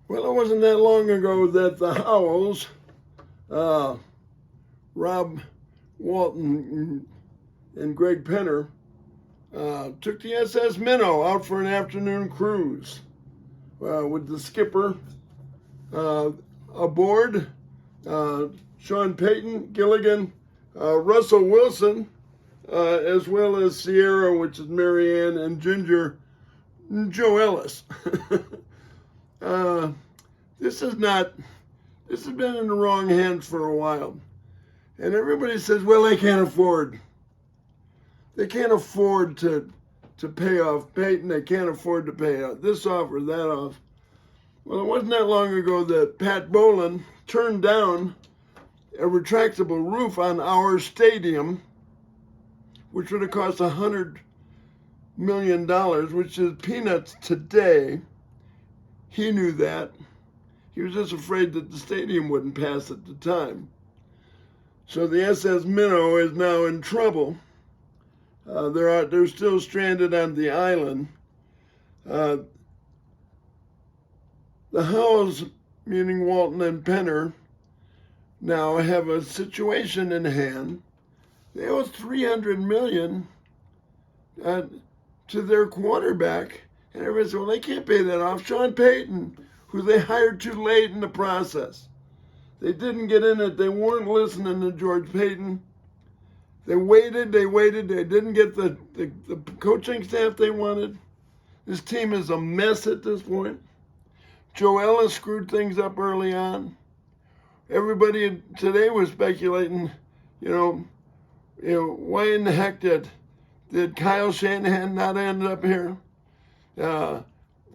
Well, it wasn't that long ago that the Howells, Rob Walton and Greg Penner, took the SS Minnow out for an afternoon cruise with the skipper aboard, Sean Payton, Gilligan, Russell Wilson, as well as Sierra, which is Marianne, and Ginger, Joe Ellis. This has been in the wrong hands for a while. And everybody says, well, they can't afford to pay off Peyton. They can't afford to pay this off or that off. Well, it wasn't that long ago that Pat Boland turned down a retractable roof on our stadium, which would have cost $100 million, which is peanuts today. He knew that. He was just afraid that the stadium wouldn't pass at the time. So the SS Minnow is now in trouble. They're still stranded on the island. The Howells, meaning Walton and Penner, now have a situation in hand. They owe $300 million to their quarterback. And everybody said, well, they can't pay that off. Sean Payton, who they hired too late in the process. They didn't get in it. They weren't listening to George Payton. They waited. They didn't get the coaching staff they wanted. This team is a mess at this point. Joe Ellis screwed things up early on. Everybody today was speculating, why in the heck did Kyle Shanahan not end up here? There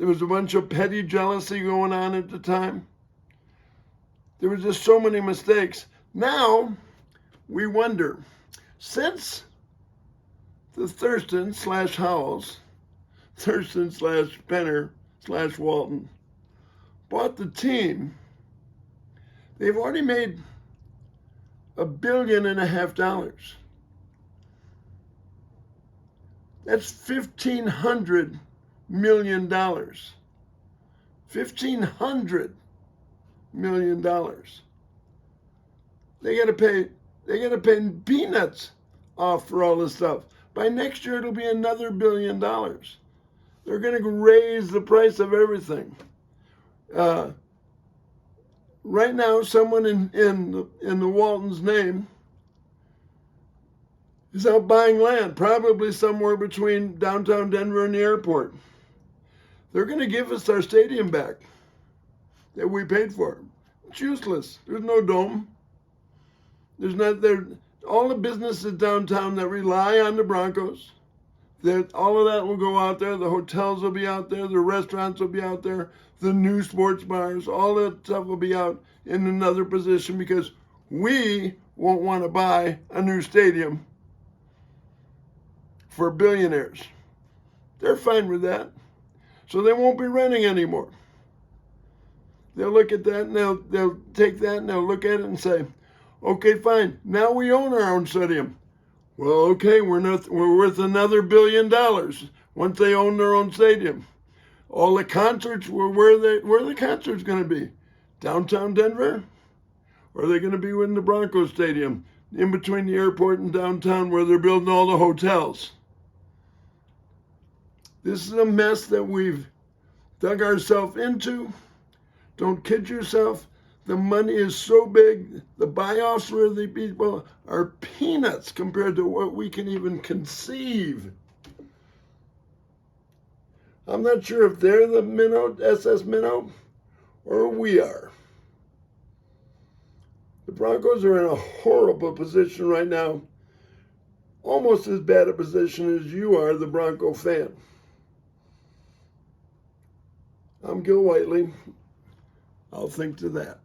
was a bunch of petty jealousy going on at the time. There were just so many mistakes. Now, we wonder, since the Thurston/Howells, Thurston/Penner/Walton, bought the team, they've already made $1.5 billion. That's $1,500 million. $1,500 million. They gotta pay peanuts off for all this stuff. By next year it'll be another $1 billion. They're gonna raise the price of everything. Right now, someone in the Walton's name is out buying land, probably somewhere between downtown Denver and the airport. They're going to give us our stadium back that we paid for. It's useless. There's no dome. All the businesses downtown that rely on the Broncos, all of that will go out there. The hotels will be out there. The restaurants will be out there. The new sports bars, all that stuff will be out in another position because we won't want to buy a new stadium for billionaires. They're fine with that. So they won't be renting anymore. They'll look at that and they'll take that and they'll look at it and say, okay, fine. Now we own our own stadium. Well, okay, we're worth another $1 billion once they own their own stadium. All the concerts, where are the concerts going to be? Downtown Denver? Or are they going to be in the Broncos stadium, in between the airport and downtown where they're building all the hotels? This is a mess that we've dug ourselves into. Don't kid yourself. The money is so big. The buy-offs for the people are peanuts compared to what we can even conceive. I'm not sure if they're the Minnow, SS Minnow, or we are. The Broncos are in a horrible position right now. Almost as bad a position as you are, the Bronco fan. I'm Gil Whiteley. I'll think to that.